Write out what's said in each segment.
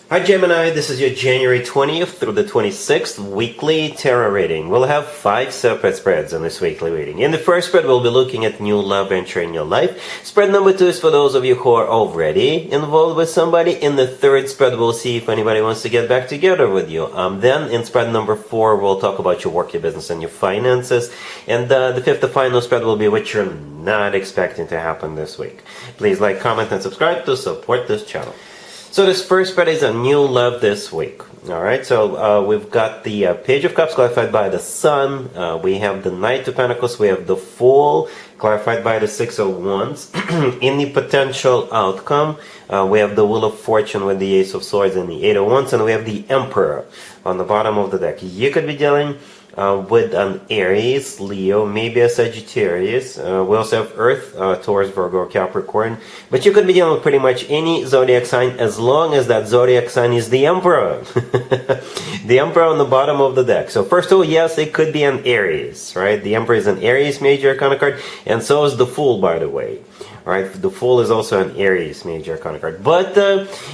Hi Gemini, this is your January 20th through the 26th weekly tarot reading. We'll have 5 separate spreads in this weekly reading. In the first spread, we'll be looking at new love entering your life. Spread number 2 is for those of you who are already involved with somebody. In the third spread, we'll see if anybody wants to get back together with you. Then in spread number 4, we'll talk about your work, your business, and your finances. And the fifth and final spread will be what you're not expecting to happen this week. Please like, comment, and subscribe to support this channel. So this first spread is a new love this week. Alright, so we've got the Page of Cups clarified by the Sun. We have the Knight of Pentacles. We have the Fool clarified by the Six of Wands. In the potential outcome, we have the Wheel of Fortune with the Ace of Swords and the Eight of Wands. And we have the Emperor on the bottom of the deck. You could be dealing with an Aries, Leo, maybe a Sagittarius. We also have Earth, Taurus, Virgo, Capricorn. But you could be dealing with pretty much any zodiac sign as long as that zodiac sign is the Emperor. The Emperor on the bottom of the deck. So first of all, yes, it could be an Aries, right? The Emperor is an Aries major arcana card, and so is the Fool, by the way. Right, the Fool is also an Aries major arcana card. But,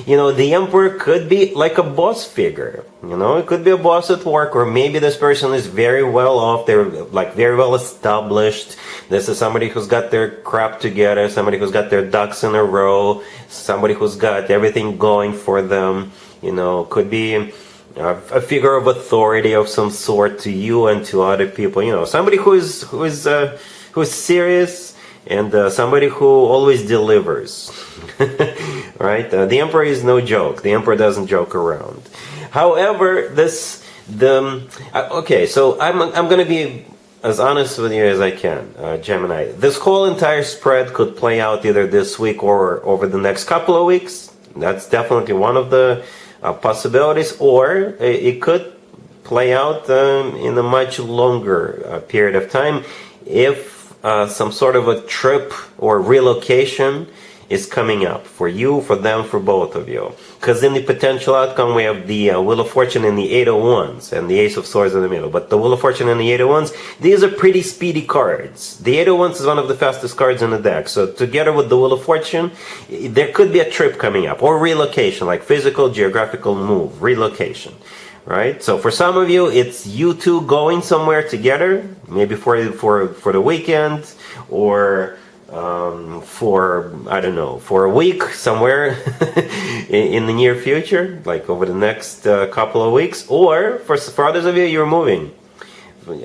you know, the Emperor could be like a boss figure. You know, it could be a boss at work, or maybe this person is very well off. They're like very well established. This is somebody who's got their crap together, somebody who's got their ducks in a row, somebody who's got everything going for them. You know, could be a figure of authority of some sort to you and to other people. You know, somebody who's serious. And somebody who always delivers, right? The Emperor is no joke. The Emperor doesn't joke around. However, okay, so I'm going to be as honest with you as I can, Gemini. This whole entire spread could play out either this week or over the next couple of weeks. That's definitely one of the possibilities. Or it could play out in a much longer period of time if some sort of a trip or relocation is coming up for you, for them, for both of you. Because in the potential outcome, we have the Wheel of Fortune and the Eight of Wands and the Ace of Swords in the middle. But the Wheel of Fortune and the Eight of Wands, these are pretty speedy cards. The Eight of Wands is one of the fastest cards in the deck. So together with the Wheel of Fortune, there could be a trip coming up or relocation, like physical, geographical move, relocation. Right, so for some of you, it's you two going somewhere together, maybe for the weekend, or for, I don't know, for a week somewhere in the near future, like over the next couple of weeks. Or for others of you, you're moving.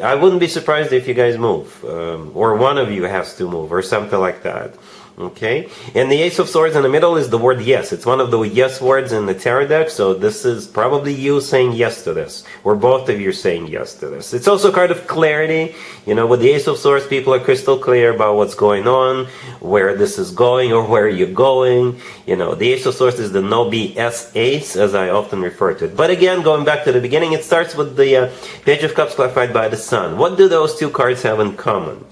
I wouldn't be surprised if you guys move, or one of you has to move, or something like that. Okay, and the Ace of Swords in the middle is the word yes. It's one of the yes words in the tarot deck, so this is probably you saying yes to this, or both of you saying yes to this. It's also a card of clarity. You know, with the Ace of Swords, people are crystal clear about what's going on, where this is going, or where you're going. You know, the Ace of Swords is the no BS ace, as I often refer to it. But again, going back to the beginning, it starts with the Page of Cups clarified by the Sun. What do those two cards have in common?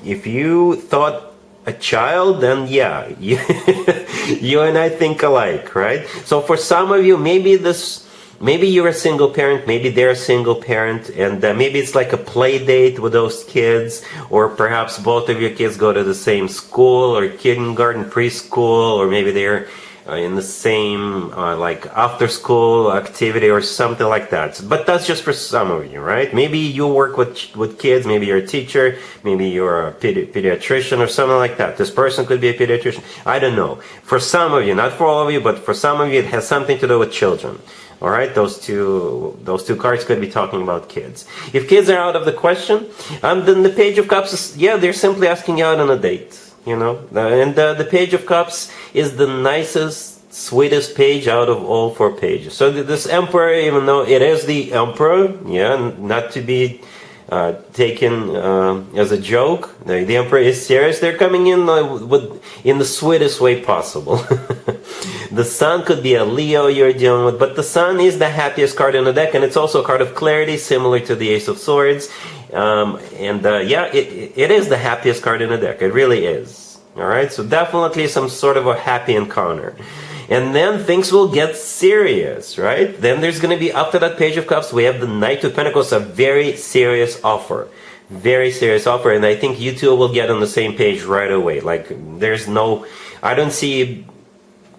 If you thought a child, then yeah, you and I think alike, right? So for some of you, maybe you're a single parent, maybe they're a single parent, and maybe it's like a play date with those kids, or perhaps both of your kids go to the same school, or kindergarten, preschool, or maybe they're in the same like after school activity or something like that. But that's just for some of you, right? Maybe you work with kids, maybe you're a teacher, maybe you're a pediatrician or something like that. This person could be a pediatrician. I don't know. For some of you, not for all of you, but for some of you, it has something to do with children. All right, those two cards could be talking about kids. If kids are out of the question, then the Page of Cups is, yeah, they're simply asking you out on a date. You know, and the Page of Cups is the nicest, sweetest page out of all 4 pages. So this Emperor, even though it is the Emperor, yeah, not to be taken as a joke, the Emperor is serious. They're coming in in the sweetest way possible. The Sun could be a Leo you're dealing with, but the Sun is the happiest card in the deck, and it's also a card of clarity, similar to the Ace of Swords. Yeah, it is the happiest card in the deck. It really is. Alright, so definitely some sort of a happy encounter. And then things will get serious, right? Then there's going to be, after that Page of Cups, we have the Knight of Pentacles, a very serious offer. Very serious offer, and I think you two will get on the same page right away. Like, there's no, I don't see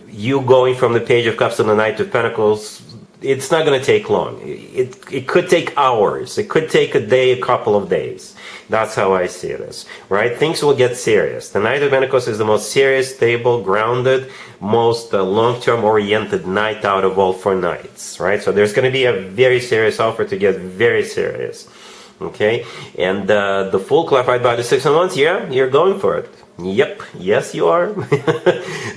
you going from the Page of Cups to the Knight of Pentacles, it's not going to take long. It could take hours. It could take a day, a couple of days. That's how I see this, right? Things will get serious. The Knight of Pentacles is the most serious, stable, grounded, most long-term oriented knight out of all 4 knights, right? So there's going to be a very serious offer to get very serious, okay? And the Fool clarified by the Six of Wands, yeah, you're going for it. Yep, yes you are.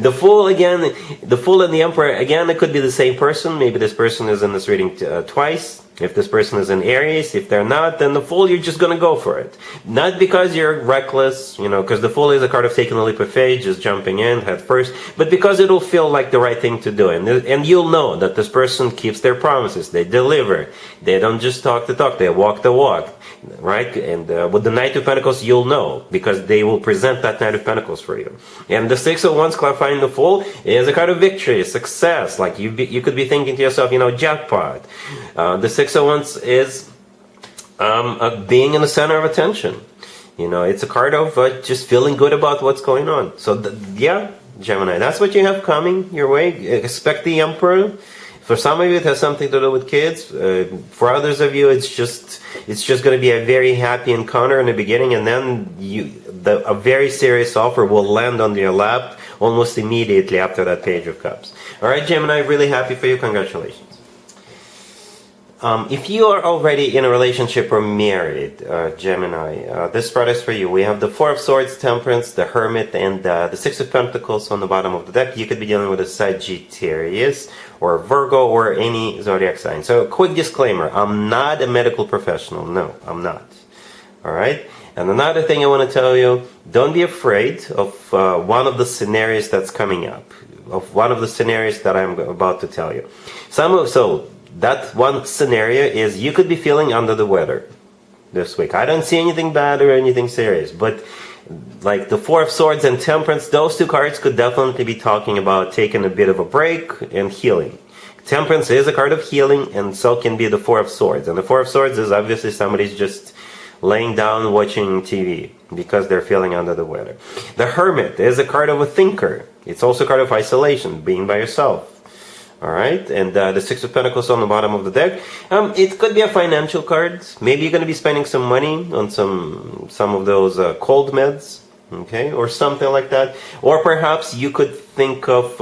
The Fool again, the Fool and the Emperor, again, it could be the same person. Maybe this person is in this reading twice. If this person is in Aries, if they're not, then the Fool, you're just going to go for it. Not because you're reckless, you know, because the Fool is a card of taking a leap of faith, just jumping in head first, but because it'll feel like the right thing to do. And you'll know that this person keeps their promises. They deliver. They don't just talk the talk. They walk the walk, right? And with the Knight of Pentacles, you'll know, because they will present that Knight of Pentacles for you. And the Six of Wands clarifying the Fool is a card of victory, success. Like you could be thinking to yourself, you know, jackpot. The Six of Wands is being in the center of attention. You know, it's a card of just feeling good about what's going on. So, yeah, Gemini, that's what you have coming your way. Expect the Emperor. For some of you, it has something to do with kids. For others of you, it's just going to be a very happy encounter in the beginning, and then a very serious offer will land on your lap almost immediately after that Page of Cups. All right, Gemini, really happy for you. Congratulations. If you are already in a relationship or married, Gemini, this spread is for you. We have the Four of Swords, Temperance, the Hermit, and the Six of Pentacles on the bottom of the deck. You could be dealing with a Sagittarius or Virgo or any zodiac sign. So, quick disclaimer, I'm not a medical professional. No, I'm not. All right? And another thing I want to tell you, don't be afraid of one of the scenarios that's coming up, of one of the scenarios that I'm about to tell you. That one scenario is you could be feeling under the weather this week. I don't see anything bad or anything serious, but like the Four of Swords and Temperance, those 2 cards could definitely be talking about taking a bit of a break and healing. Temperance is a card of healing, and so can be the Four of Swords. And the Four of Swords is obviously somebody's just laying down watching TV because they're feeling under the weather. The Hermit is a card of a thinker. It's also a card of isolation, being by yourself. All right, and the Six of Pentacles on the bottom of the deck. It could be a financial card. Maybe you're going to be spending some money on some of those cold meds, okay, or something like that. Or perhaps you could think of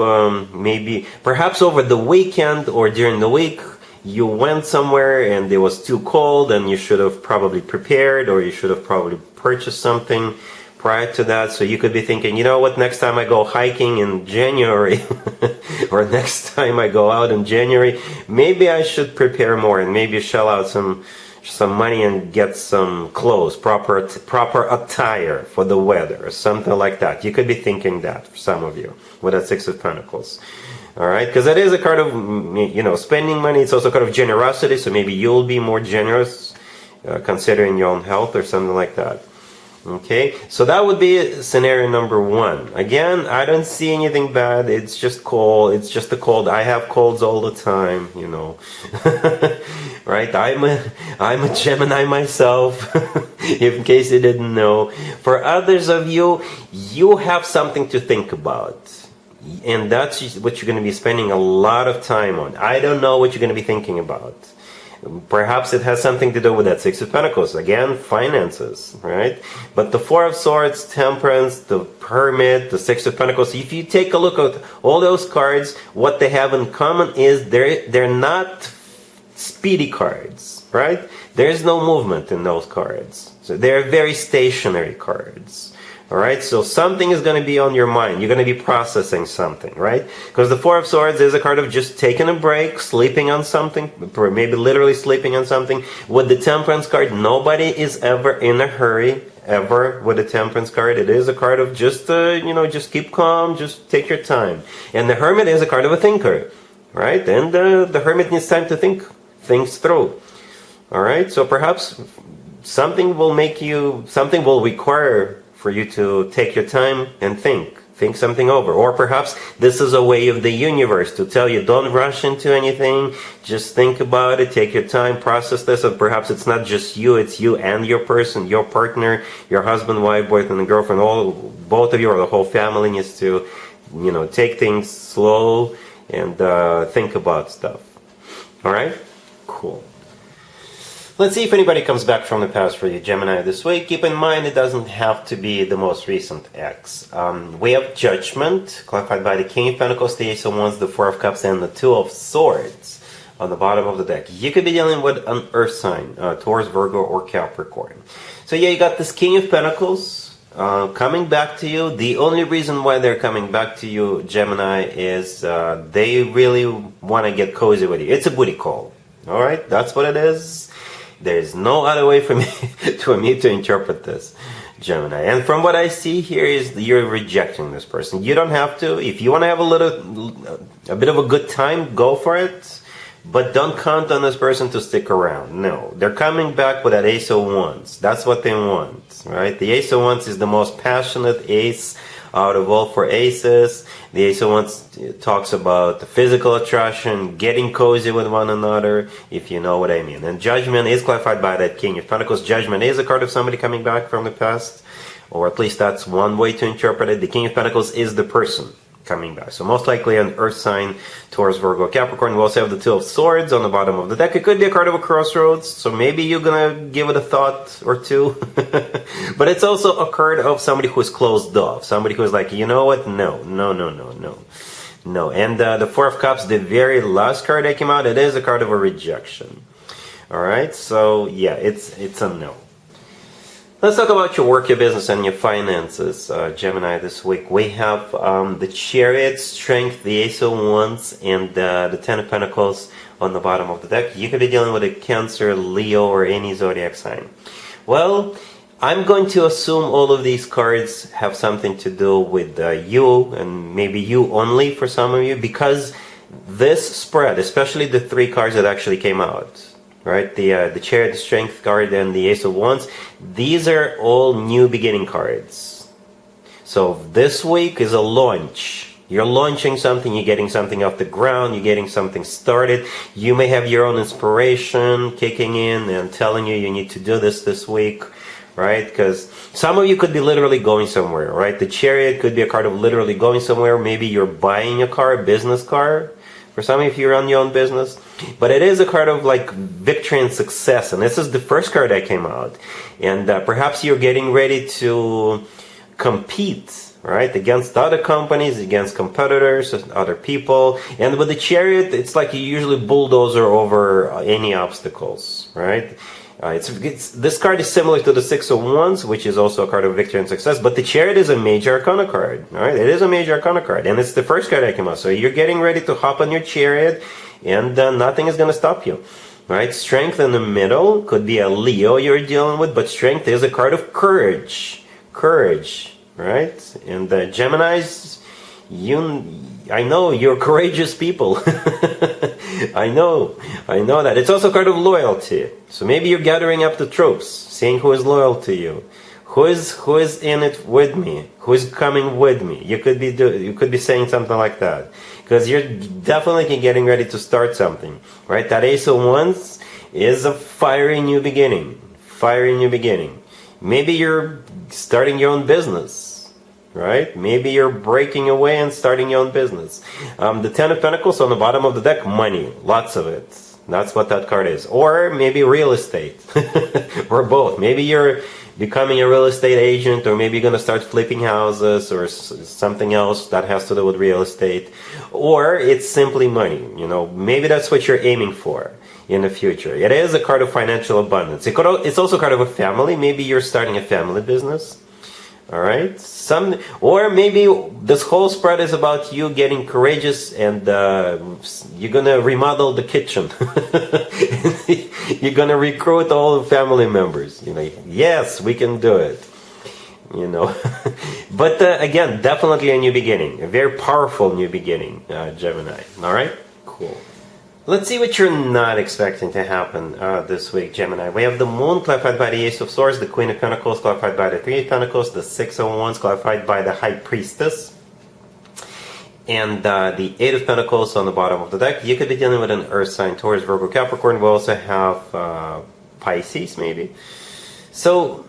perhaps over the weekend or during the week, you went somewhere and it was too cold and you should have probably prepared, or you should have probably purchased something prior to that. So you could be thinking, you know what, next time I go hiking in January or next time I go out in January, maybe I should prepare more and maybe shell out some money and get some clothes, proper attire for the weather or something like that. You could be thinking that for some of you with that Six of Pentacles. All right, because it is a card of, you know, spending money. It's also a card of generosity, so maybe you'll be more generous considering your own health or something like that. Okay, so that would be scenario number 1. Again, I don't see anything bad. It's just cold. It's just a cold. I have colds all the time, you know. Right? I'm a Gemini myself, in case you didn't know. For others of you, you have something to think about. And that's what you're going to be spending a lot of time on. I don't know what you're going to be thinking about. Perhaps it has something to do with that Six of Pentacles. Again, finances, right? But the Four of Swords, Temperance, the Hermit, the Six of Pentacles, if you take a look at all those cards, what they have in common is they're not speedy cards, right? There's no movement in those cards. So they're very stationary cards. All right, so something is going to be on your mind. You're going to be processing something, right? Because the Four of Swords is a card of just taking a break, sleeping on something, maybe literally sleeping on something. With the Temperance card, nobody is ever in a hurry, ever, with the Temperance card. It is a card of just, just keep calm, just take your time. And the Hermit is a card of a thinker, right? And the Hermit needs time to think things through. All right, so perhaps something will require for you to take your time and think something over. Or perhaps this is a way of the universe to tell you, don't rush into anything, just think about it, take your time, process this. And perhaps it's not just you, it's you and your person, your partner, your husband, wife, boyfriend, and girlfriend, both of you or the whole family needs to take things slow and think about stuff. All right? Cool. Let's see if anybody comes back from the past for you, Gemini, this week. Keep in mind, it doesn't have to be the most recent ex. We have Judgment, clarified by the King of Pentacles, the Ace of Wands, the Four of Cups, and the Two of Swords on the bottom of the deck. You could be dealing with an earth sign, Taurus, Virgo, or Capricorn. So yeah, you got this King of Pentacles coming back to you. The only reason why they're coming back to you, Gemini, is they really want to get cozy with you. It's a booty call. All right? That's what it is. There's no other way for me to interpret this, Gemini. And from what I see here is you're rejecting this person. You don't have to. If you want to have a bit of a good time, go for it. But don't count on this person to stick around. No, they're coming back with that Ace of Wands. That's what they want, right? The Ace of Wands is the most passionate ace out of all four aces. The Ace of Wands talks about the physical attraction, getting cozy with one another, if you know what I mean. And Judgment is clarified by that King of Pentacles. Judgment is a card of somebody coming back from the past, or at least that's one way to interpret it. The King of Pentacles is the person coming back. So most likely an earth sign, Taurus, Virgo, Capricorn. We also have the Two of Swords on the bottom of the deck. It could be a card of a crossroads, so maybe you're gonna give it a thought or two. But it's also a card of somebody who's closed off, somebody who's like, you know what, no. And the Four of Cups, the very last card that came out, it is a card of a rejection. All right, so yeah, it's a no. Let's talk about your work, your business, and your finances, Gemini, this week. We have the Chariot, Strength, the Ace of Wands, and the Ten of Pentacles on the bottom of the deck. You could be dealing with a Cancer, Leo, or any Zodiac sign. Well, I'm going to assume all of these cards have something to do with you, and maybe you only for some of you, because this spread, especially the three cards that actually came out, right? The Chariot, the Strength card, and the Ace of Wands. These are all new beginning cards. So this week is a launch. You're launching something, you're getting something off the ground, you're getting something started. You may have your own inspiration kicking in and telling you need to do this week, right? Because some of you could be literally going somewhere, right? The Chariot could be a card of literally going somewhere. Maybe you're buying a car, a business car. For some of you, you run your own business. But it is a card of like victory and success. And this is the first card that came out. And perhaps you're getting ready to compete, right? Against other companies, against competitors, other people. And with the Chariot, it's like you usually bulldozer over any obstacles, right? This card is similar to the Six of Wands, which is also a card of victory and success, but the Chariot is a major arcana card, all right? It is a major arcana card, and it's the first card that came out. So you're getting ready to hop on your Chariot, and nothing is going to stop you, right? Strength in the middle could be a Leo you're dealing with, but Strength is a card of courage, right? And Geminis, I know you're courageous people. I know that. It's also a card of loyalty. So maybe you're gathering up the troops, seeing who is loyal to you, who is in it with me, who is coming with me. You could be saying something like that, because you're definitely getting ready to start something, right? That Ace of Wands is a fiery new beginning. Maybe you're starting your own business. Right? Maybe you're breaking away and starting your own business. The Ten of Pentacles on the bottom of the deck, money, lots of it. That's what that card is. Or maybe real estate, or both. Maybe you're becoming a real estate agent, or maybe you're going to start flipping houses, or something else that has to do with real estate. Or it's simply money. Maybe that's what you're aiming for in the future. It is a card of financial abundance. It's also a card of a family. Maybe you're starting a family business. All right, or maybe this whole spread is about you getting courageous, and you're gonna remodel the kitchen. You're gonna recruit all the family members. Yes, we can do it. But again, definitely a new beginning, a very powerful new beginning, Gemini. All right, cool. Let's see what you're not expecting to happen this week, Gemini. We have the Moon clarified by the Ace of Swords, the Queen of Pentacles clarified by the Three of Pentacles, the Six of Wands clarified by the High Priestess, and the Eight of Pentacles on the bottom of the deck. You could be dealing with an Earth sign, Taurus, Virgo, Capricorn. We also have Pisces, maybe. So,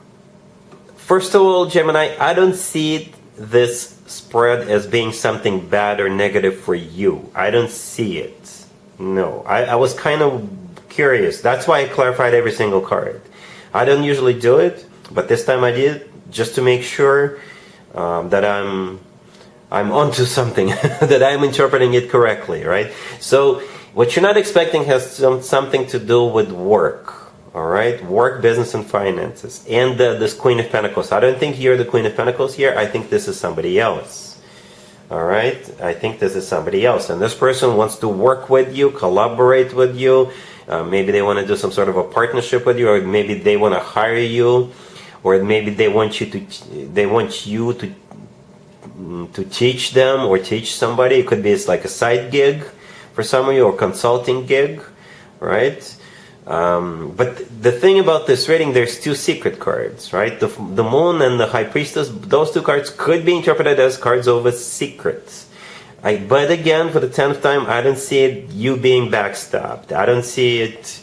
first of all, Gemini, I don't see it this spread as being something bad or negative for you. I don't see it. No, I was kind of curious. That's why I clarified every single card. I don't usually do it, but this time I did, just to make sure that I'm onto something, that I'm interpreting it correctly, right? So what you're not expecting has something to do with work. All right, work, business, and finances, and this Queen of Pentacles. I don't think you're the Queen of Pentacles here. I think this is somebody else. All right, I think this is somebody else, and this person wants to work with you, collaborate with you. Maybe they want to do some sort of a partnership with you, or maybe they want to hire you, or maybe they want you to teach them or teach somebody. It could be it's like a side gig for some of you, or consulting gig, right? But the thing about this reading, there's two secret cards, right? The Moon and the High Priestess, those two cards could be interpreted as cards of a secret. But again, for the 10th time, I don't see it you being backstabbed. I don't see it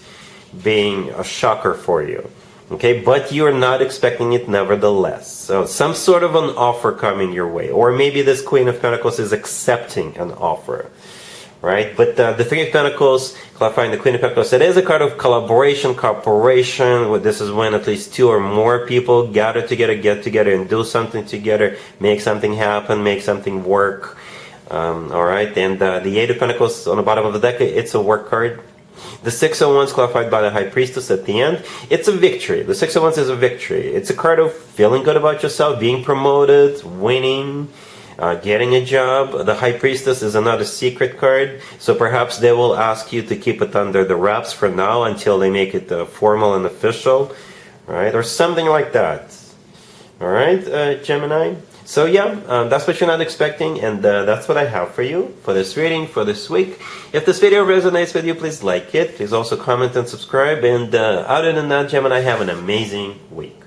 being a shocker for you. Okay, but you're not expecting it nevertheless. So some sort of an offer coming your way. Or maybe this Queen of Pentacles is accepting an offer. Right? But the Three of Pentacles, clarifying the Queen of Pentacles, it is a card of collaboration, cooperation. This is when at least two or more people gather together, get together, and do something together, make something happen, make something work. All right? And the Eight of Pentacles on the bottom of the deck, it's a work card. The Six of Wands, clarified by the High Priestess at the end, it's a victory. The Six of Wands is a victory. It's a card of feeling good about yourself, being promoted, winning, getting a job. The High Priestess is another secret card, so perhaps they will ask you to keep it under the wraps for now until they make it formal and official, right? Or something like that. All right, Gemini? So yeah, that's what you're not expecting, and that's what I have for you for this reading for this week. If this video resonates with you, please like it. Please also comment and subscribe, and other than that, Gemini, have an amazing week.